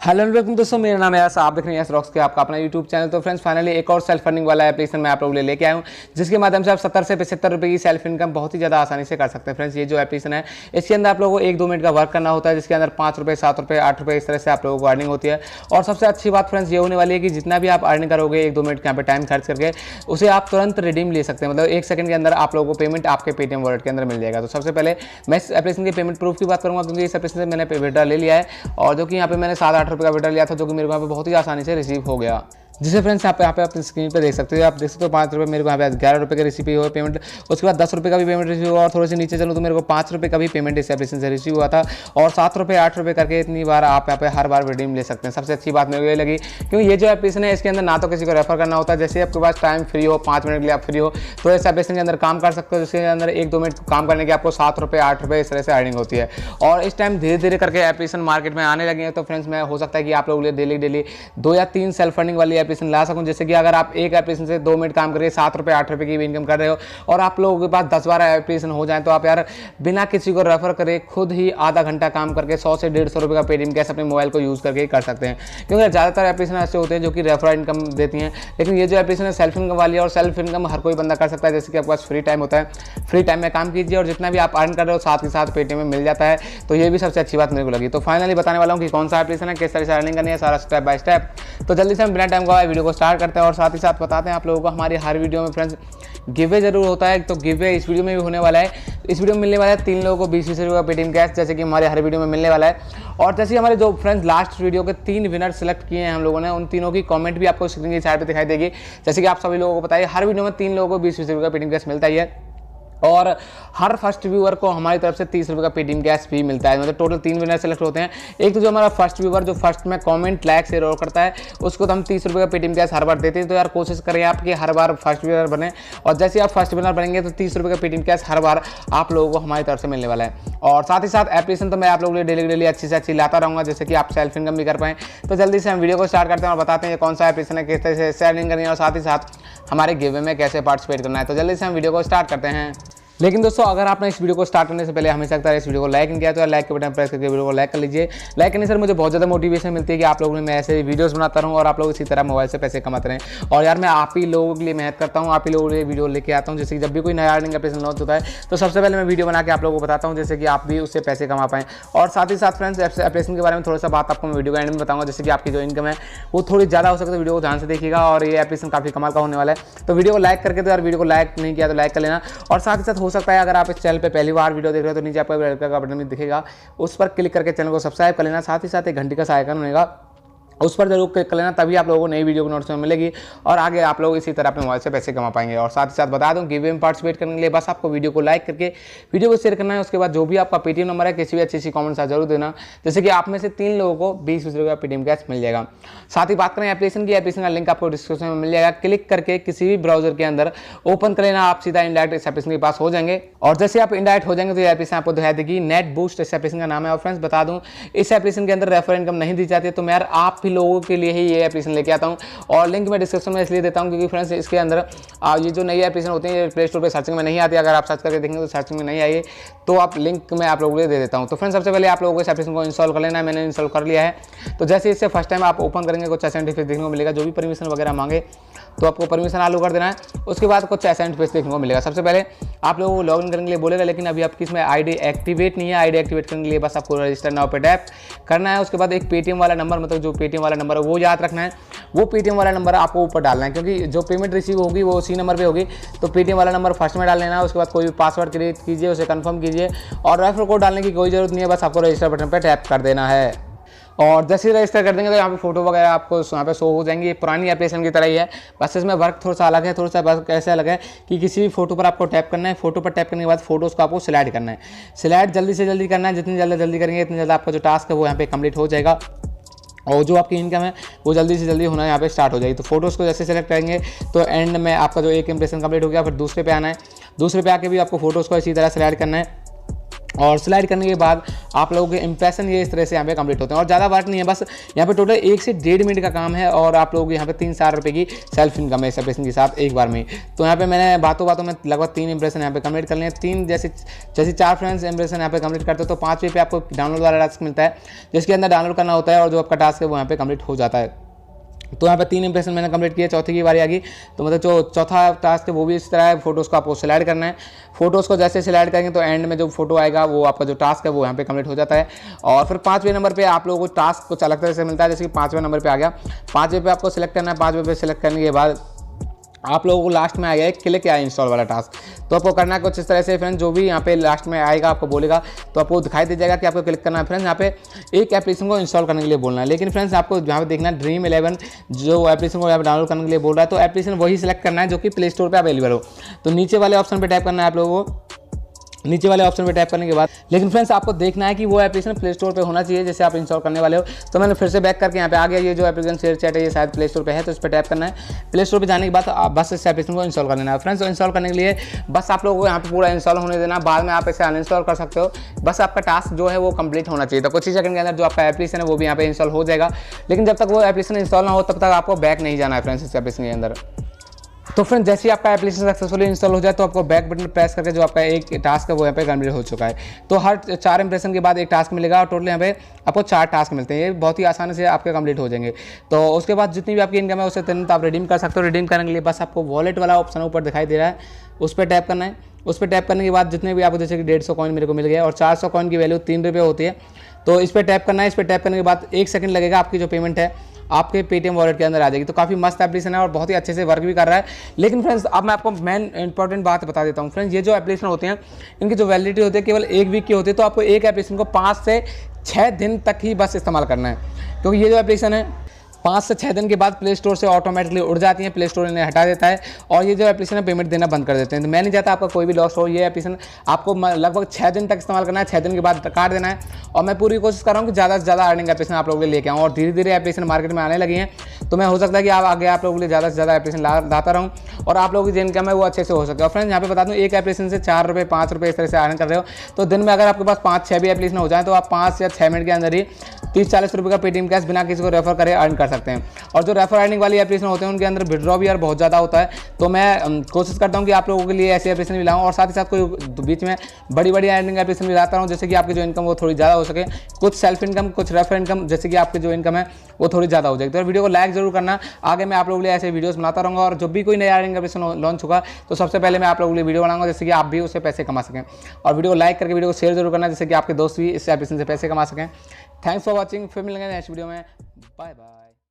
Hello welcome दोस्तों, मेरा नाम है यास, आप देख रहे हैं रॉक्स के आपका अपना यूट्यूब चैनल। तो फ्रेंड्स फाइनली एक और सेल्फ अर्निंग वाला एप्लीकेशन मैं आप लोगों के लिए लेके आया हूँ, जिसके माध्यम से आप 70 से 75 रुपये की सेल्फ इनकम बहुत ही ज़्यादा आसानी से कर सकते हैं। फ्रेंड्स ये जो एप्लीकेशन है इसके अंदर आप लोगों को 1-2 मिनट का वर्क करना होता है, जिसके अंदर 5 रुपये, 7 रुपये, 8 रुपये इस तरह से आप लोगों को अर्निंग होती है। और सबसे अच्छी बात फ्रेंड्स ये होने वाली है कि जितना भी आप अर्निंग करोगे 1-2 मिनट यहाँ पे टाइम खर्च करके, उसे आप तुरंत रिडीम ले सकते हैं। मतलब 1 सेकंड के अंदर आप लोगों को पेमेंट आपके पेटीएम वॉलेट के अंदर मिल जाएगा। तो सबसे पहले मैं इस एप्लीकेशन के पेमेंट प्रूफ की बात करूँगा, क्योंकि इस एप्लीकेशन से मैंने विड्रॉ ले लिया है, और जो कि यहाँ पे मैंने 7-8 रुपये का विड्रॉ लिया था, जो कि मेरे को यहाँ पे बहुत ही आसानी से रिसीव हो गया। जिसे फ्रेंड्स यहाँ पे अपनी स्क्रीन पे देख सकते हो, आप देख सकते हो 5 रुपये मेरे को यहाँ पे 11 रुपये का रिसीव हुआ पेमेंट। उसके बाद 10 रुपये का भी पेमेंट रिसीव हुआ, और थोड़े से नीचे चलो तो मेरे को 5 रुपये का भी पेमेंट इस एप्लीकेशन से रिसीव हुआ था। और 7 रुपये, 8 रुपये करके इतनी बार आप यहाँ पे हर बार रिडीम ले सकते हैं। सबसे अच्छी बात मेरे को ये लगी, क्योंकि ये जो एप्लीकेशन है इसके अंदर ना तो किसी को रेफर करना होता है। जैसे आपके पास टाइम फ्री हो, 5 मिनट के लिए आप फ्री हो, तो इस एप्लीकेशन के अंदर काम कर सकते हो, जिसके अंदर 1-2 मिनट काम करने के आपको 7 रुपये, 8 रुपये इस तरह से अर्निंग होती है। और इस टाइम धीरे धीरे करके एप्लीकेशन मार्केट में आने लगे हैं। तो फ्रेंड्स मैं हो सकता है कि आप लोगों के लिए डेली 2 या 3 सेल्फ अर्निंग वाली एप्लीकेशन ला सकूँ। जैसे कि अगर आप एक एप्लीकेशन से 2 मिनट काम करके 7 रुपये, 8 रुपये की भी इनकम कर रहे हो, और आप लोगों के पास 10-12 एप्लीकेशन हो जाए, तो आप यार बिना किसी को रेफर करे खुद ही आधा घंटा काम करके 100 से 150 रुपये का पेटीएम कैश अपने मोबाइल को यूज़ करके कर सकते हैं। क्योंकि ज़्यादातर एप्लीकेशन ऐसे होते हैं जो कि रेफर इनकम देती हैं, लेकिन ये जो एप्लीकेशन है सेल्फ इनकम वाली है, और सेल्फ इनकम हर कोई बंदा कर सकता है। जैसे कि आपके पास फ्री टाइम होता है, फ्री टाइम में काम कीजिए, और जितना भी आप अर्न कर रहे हो साथ ही साथ पेटीएम में मिल जाता है। तो ये भी सबसे अच्छी बात मेरे को लगी। तो फाइनली बताने वाला हूँ कि कौन सा एप्लीकेशन है, किस तरह से अर्निंग करनी है, सारा स्टेप बाय स्टेप। तो जल्दी से हम बिना टाइम गवाए वीडियो को स्टार्ट करते हैं, और साथ ही साथ बताते हैं आप लोगों को हमारी हर वीडियो में फ्रेंड्स गिवे जरूर होता है। तो गिवे इस वीडियो में भी होने वाला है। इस वीडियो में मिलने वाला है 3 लोगों को 20-20 रुपये का पेटीएम कैश, जैसे कि हमारे हर वीडियो में मिलने वाला है। और जैसे हमारे जो फ्रेंड्स लास्ट वीडियो के 3 विनर सेलेक्ट किए हैं हम लोगों ने, उन तीनों की कमेंट भी आपको स्क्रीन की साइड पे दिखाई देगी। जैसे कि आप सभी लोगों को पता है हर वीडियो में 3 लोगों को 20-20 रुपये का पेटीएम कैश मिलता ही है, और हर फर्स्ट व्यूअर को हमारी तरफ से 30 रुपये का पेटीएम कैश भी मिलता है। मतलब टोटल 3 विनर सेलेक्ट होते हैं। एक तो जो हमारा फर्स्ट व्यूअर जो फर्स्ट में कमेंट लाइक शेयर और करता है, उसको तो हम 30 रुपये का पेटीएम कैश हर बार देते हैं। तो यार कोशिश करें आप कि हर बार फर्स्ट विनर बने, और जैसे आप फर्स्ट विनर बनेंगे तो 30 रुपये का पेटीएम कैश हर बार आप लोगों को हमारी तरफ से मिलने वाला है। और साथ ही साथ एप्लीकेशन तो मैं आप लोगों के लिए डेली अच्छी से अच्छी लाता रहूँगा, जैसे कि आप सेल्फ इनकम भी कर पाएँ। तो जल्दी से हम वीडियो को स्टार्ट करते हैं और बताते हैं कौन सा एप्लीकेशन है, किस तरह से अर्निंग करनी है, और साथ ही साथ हमारे गिवे में कैसे पार्टिसिपेट करना है। तो जल्दी से हम वीडियो को स्टार्ट करते हैं। लेकिन दोस्तों अगर आपने इस वीडियो को स्टार्ट करने से पहले हमेशा लगता है इस वीडियो को लाइक नहीं किया, तो यार लाइक के बटन प्रेस करके वीडियो को लाइक कर लीजिए। लाइक करने से मुझे बहुत ज़्यादा मोटिवेशन मिलती है कि आप लोगों ने मैं ऐसे वीडियोस बनाता रहूँ, और आप लोग इसी तरह मोबाइल से पैसे कमाते रहें। और यार मैं आप ही लोगों के लिए मेहनत करता हूँ, आप ही लोगों के लिए वीडियो लेके आता हूँ। जैसे कि जब भी कोई नया अर्निंग एप्लीकेशन लॉन्च होता है, तो सबसे पहले मैं वीडियो बना के आप लोगों को बताता हूँ, जैसे कि आप भी उससे पैसे कमा पाएँ। और साथ ही साथ फ्रेंड्स एप्लीकेशन के बारे में थोड़ा सा बात आपको मैं वीडियो के एंड में बताऊँगा, जैसे कि आपकी जो इनकम है वो थोड़ी ज़्यादा हो सकती है। वीडियो को ध्यान से देखिएगा, और ये एप्लीकेशन काफ़ी कमाल का होने वाला है। तो वीडियो को लाइक करके, तो यार वीडियो को लाइक नहीं किया तो लाइक कर लेना। और साथ ही साथ हो सकता है अगर आप इस चैनल पे पहली बार वीडियो देख रहे हो, तो नीचे आपको रेड कलर का बटन भी दिखेगा, उस पर क्लिक करके चैनल को सब्सक्राइब कर लेना। साथ ही साथ एक घंटी का आइकन होगा, उस पर जरूर क्लिक कर लेना, तभी आप लोगों को नई वीडियो की नोटिफिकेशन मिलेगी, और आगे आप लोग इसी तरह अपने मोबाइल से पैसे कमा पाएंगे। और साथ ही साथ बता दूं गिव में पार्टिसिपेट करने के लिए बस आपको वीडियो को लाइक करके वीडियो को शेयर करना है। उसके बाद जो भी आपका पेटीएम नंबर है, किसी भी अच्छी कमेंट साथ जरूर देना, जैसे कि आप में से 3 लोगों को 20 रुपये का पेटीएम कैश मिल जाएगा। साथ ही बात करें एप्लीकेशन की, एप्लीकेशन का लिंक आपको डिस्क्रिप्शन में मिल जाएगा। क्लिक करके किसी भी ब्राउजर के अंदर ओपन कर लेना, आप सीधा इंडायरेक्ट इस एप्लीकेशन के पास हो जाएंगे। और जैसे आप इंडायरेक्ट हो जाएंगे तो ये एप्लीकेशन आपको दिखाई देगी, नेट बूस्ट इस एप्लीकेशन का नाम है। और फ्रेंड्स बता दूं इस एप्लीकेशन के अंदर रेफर इनकम नहीं दी जाती है, तो मैं यार आप ही लोगों के लिए ही ये एप्लीकेशन लेके आता हूं, और लिंक मैं डिस्क्रिप्शन में इसलिए देता हूं क्योंकि फ्रेंड्स इसके अंदर ये जो नई एप्लीकेशन होती है, ये प्ले स्टोर पे सर्चिंग में नहीं आती। अगर आप सर्च करके देखेंगे तो सर्चिंग में नहीं आई, तो आप लिंक मैं आप लोगों को दे देता हूं। तो फ्रेंड्स सबसे पहले आप लोगों को इस एप्लीकेशन को इंस्टॉल कर लेना है। मैंने इंस्टॉल कर लिया है। तो जैसे इससे फर्स्ट टाइम आप ओपन करेंगे कुछ ऐसा इंटरफेस देखने को मिलेगा, जो भी परमिशन वगैरह मांगे तो आपको परमिशन आलू कर देना है। उसके बाद कुछ ऐसा इंटरफेस देखने को मिलेगा। सबसे पहले आप लोगों को लॉगिन करने के लिए बोलेगा, लेकिन अभी आपकी इसमें आईडी एक्टिवेट नहीं है। आईडी एक्टिवेट करने के लिए बस आपको रजिस्टर नाउ पे टैप करना है। उसके बाद एक पेटीएम वाला नंबर, मतलब जो पेटीएम वाला नंबर है वो याद रखना है। वो पेटीएम वाला नंबर आपको ऊपर डालना है, क्योंकि जो पेमेंट रिसीव होगी वो उसी नंबर पे होगी। तो पेटीएम वाला नंबर फर्स्ट में डाल लेना है। उसके बाद कोई भी पासवर्ड क्रिएट कीजिए, उसे कंफर्म कीजिए, और रेफर कोड डालने की कोई जरूरत नहीं है, बस आपको रजिस्टर बटन पर टैप कर देना है। और जैसे ही रजिस्टर कर देंगे तो यहाँ पे फोटो वगैरह आपको यहाँ पे शो हो जाएंगी। ये पुरानी एप्लीकेशन की तरह ही है, बस इसमें वर्क थोड़ा सा अलग है। थोड़ा सा वर्क कैसे अलग है कि किसी भी फोटो पर आपको टैप करना है। फोटो पर टैप करने के बाद फोटोज़ को आपको स्लाइड करना है। स्लाइड जल्दी से जल्दी करना है, जितनी जल्दी करेंगे इतनी जल्दी आपका जो टास्क है वो यहाँ पे कंप्लीट हो जाएगा, और जो आपकी इनकम है वो जल्दी से जल्दी होना यहाँ पे स्टार्ट हो जाएगी। तो फोटोज़ को जैसे सेलेक्ट करेंगे तो एंड में आपका जो एक इंप्रेशन कंप्लीट हो गया, फिर दूसरे पे आना है। दूसरे पे आके भी आपको फोटोज़ को इसी तरह स्लाइड करना है। और स्लाइड करने के बाद आप लोगों के इंप्रेशन ये इस तरह से यहाँ पे कंप्लीट होते हैं और ज़्यादा वर्क नहीं है, बस यहाँ पे टोटल 1 से 1.5 मिनट का काम है और आप लोगों को यहाँ पे 3-4 रुपये की सेल्फ इनकम है इस एप्लीकेशन के साथ एक बार में। तो यहाँ पे मैंने बातों में लगभग 3 इंप्रेशन यहाँ पे कंप्लीट कर लिए। 3 जैसे 4 फ्रेंड्स इंप्रेशन यहाँ पे कंप्लीट करते हो तो 5 पे आपको डाउनलोड वाला टास्क मिलता है, जिसके अंदर डाउनलोड करना होता है और जो आपका टास्क है वो यहाँ पे कंप्लीट हो जाता है। तो यहाँ पे 3 इंप्रेशन मैंने कंप्लीट किया, चौथी की बारी आ गई। तो मतलब जो चौथा टास्क है वो भी इस तरह है, फोटोज़ को आपको सिलेक्ट करना है। फोटोज़ को जैसे सिलेक्ट करेंगे तो एंड में जो फोटो आएगा वो आपका जो टास्क है वो यहाँ पे कंप्लीट हो जाता है। और फिर 5वें नंबर पे आप लोगों को टास्क कुछ अलग तरह से मिलता है, जैसे कि 5वें नंबर पे आ गया। 5वें पे आपको सिलेक्ट करना है। 5वें पे सिलेक्ट करने के बाद आप लोगों को लास्ट में आ गया है क्लिक या इंस्टॉल वाला टास्क। तो आपको करना है कुछ इस तरह से फ्रेंड्स, जो भी यहाँ पे लास्ट में आएगा आपको बोलेगा तो आपको दिखाई दे जाएगा कि आपको क्लिक करना है। फ्रेंड्स यहाँ पे एक एप्लीकेशन को इंस्टॉल करने के लिए बोलना है, लेकिन फ्रेंड्स आपको यहाँ पे देखना है ड्रीम 11 जो एप्लीकेशन को यहाँ पे डाउनलोड करने के लिए बोल रहा है, तो एप्लीकेशन वही सिलेक्ट करना है जो कि प्ले स्टोर पर अवेलेबल हो। तो नीचे वाले ऑप्शन पर टैप करना है आप लोगों को। नीचे वाले ऑप्शन पे टैप करने के बाद लेकिन फ्रेंड्स आपको देखना है कि वो एप्लीकेशन प्ले स्टोर पे होना चाहिए जैसे आप इंस्टॉल करने वाले हो। तो मैंने फिर से बैक करके यहाँ पे आ गया, ये जो एप्लीकेशन शेयर चैट है ये शायद प्ले स्टोर पे है, तो इस पर टैप करना है। प्ले स्टोर पे जाने के बाद बस इस एप्लीकेशन को इंस्टॉल कर लेना है फ्रेंड्स। तो इंस्टॉल करने के लिए बस आप लोगों को यहाँ पे पूरा इंस्टॉल होने देना, बाद में आप इसे अनइंस्टॉल कर सकते हो। बस आपका टास्क जो है वो कंप्लीट होना चाहिए। तो कुछ ही सेकंड के अंदर जो आपका एप्लीकेशन है वो भी यहाँ पे इंस्टॉल हो जाएगा, लेकिन जब तक वो एप्लीकेशन इंस्टॉल ना हो तब तक आपको बैक नहीं जाना है फ्रेंड्स इस एप्लीकेशन के अंदर। तो फ्रेंड्स जैसे ही आपका एप्लीकेशन सक्सेसफुली इंस्टॉल हो जाए तो आपको बैक बटन प्रेस करके जो आपका एक टास्क है वो यहाँ पे कंप्लीट हो चुका है। तो हर 4 इंप्रेशन के बाद एक टास्क मिलेगा और टोटल यहाँ पे आपको 4 टास्क मिलते हैं। ये बहुत ही आसानी से आपके कंप्लीट हो जाएंगे। तो उसके बाद जितनी भी आपकी इनकम है उससे तुरंत आप रिडीम कर सकते हो। रिडीम करने के लिए बस आपको वॉलेट वाला ऑप्शन ऊपर दिखाई दे रहा है, उस पर टैप करना है। उस पर टैप करने के बाद जितने भी आपको जैसे कि 150 कॉइन मेरे को मिल गया और 400 कॉइन की वैल्यू 3 रुपये होती है। तो इस पर टैप करना है। इस पर टैप करने के बाद 1 सेकंड लगेगा, आपकी जो पेमेंट है आपके पेटीएम वॉलेट के अंदर आ जाएगी। तो काफ़ी मस्त एप्लीकेशन है और बहुत ही अच्छे से वर्क भी कर रहा है। लेकिन फ्रेंड्स अब मैं आपको मेन इंपॉर्टेंट बात बता देता हूँ फ्रेंड्स, ये जो एप्लीकेशन होते हैं इनकी जो वैलिडिटी होती है केवल 1 वीक की होती है। तो आपको एक एप्लीकेशन को 5 से 6 दिन तक ही बस इस्तेमाल करना है, क्योंकि ये जो एप्लीकेशन है 5 से 6 दिन के बाद प्ले स्टोर से ऑटोमेटिकली उड़ जाती है, प्ले स्टोर इन्हें हटा देता है और ये जो एप्लीकेशन है पेमेंट देना बंद कर देते हैं। तो मैं नहीं चाहता आपका कोई भी लॉस हो। ये एप्लीकेशन आपको लगभग 6 दिन तक इस्तेमाल करना है, 6 दिन के बाद काट देना है। और मैं पूरी कोशिश कर रहा हूँ कि ज़्यादा से ज़्यादा अर्निंग एप्लीकेशन आप लोगों के लिए लेके आऊँ और धीरे धीरे एप्लीकेशन मार्केट में आने लगी हैं। तो मैं हो सकता है कि आगे आप लोगों के लिए ज़्यादा से ज़्यादा एप्लीकेशन लाता रहूँ और आप लोगों की जो इनकम है वो अच्छे से हो सके। और फ्रेंड्स यहाँ पे बता दूँ एक एप्लीकेशन से 4 रुपये 5 रुपये इस तरह से अर्न कर रहे हो तो दिन में अगर आपके पास 5-6 भी एप्लीकेशन हो जाए तो आप 5 या 6 मिनट के अंदर ही 30-40 रुपये का पेटीएम कैश बिना किसी को रेफर करे अर्न कर सकते हैं। और जो रेफर अर्निंग वाली एप्लीकेशन होते हैं उनके अंदर विड्रॉ भी यार बहुत ज़्यादा होता है। तो मैं कोशिश करता हूँ कि आप लोगों के लिए ऐसी एप्लीकेशन भी लाऊँ और साथ ही साथ कोई बीच में बड़ी अर्निंग एप्लीकेशन भी लाता हूँ, जैसे कि आपकी जो इनकम वो थोड़ी ज़्यादा हो सके, कुछ सेल्फ इनकम कुछ रेफर इनकम, जैसे कि आपकी जो इनकम है वो थोड़ी ज़्यादा हो जाएगी। तो वीडियो को लाइक जरूर करना, आगे मैं आप लोगों के लिए ऐसे वीडियोस बनाता रहूँगा और जब भी कोई नया अर्निंग एप्लीकेशन लॉन्च होगा तो सबसे पहले मैं आप लोगों के लिए वीडियो बनाऊंगा जिससे कि आप भी उससे पैसे कमा सकें। और वीडियो को लाइक करके वीडियो को शेयर जरूर करना जिससे कि आपके दोस्त भी इस एप्लीकेशन से पैसे कमा सकें। थैंक्स फॉर वॉचिंग, फिर मिलेंगे नेक्स्ट वीडियो में। Bye bye.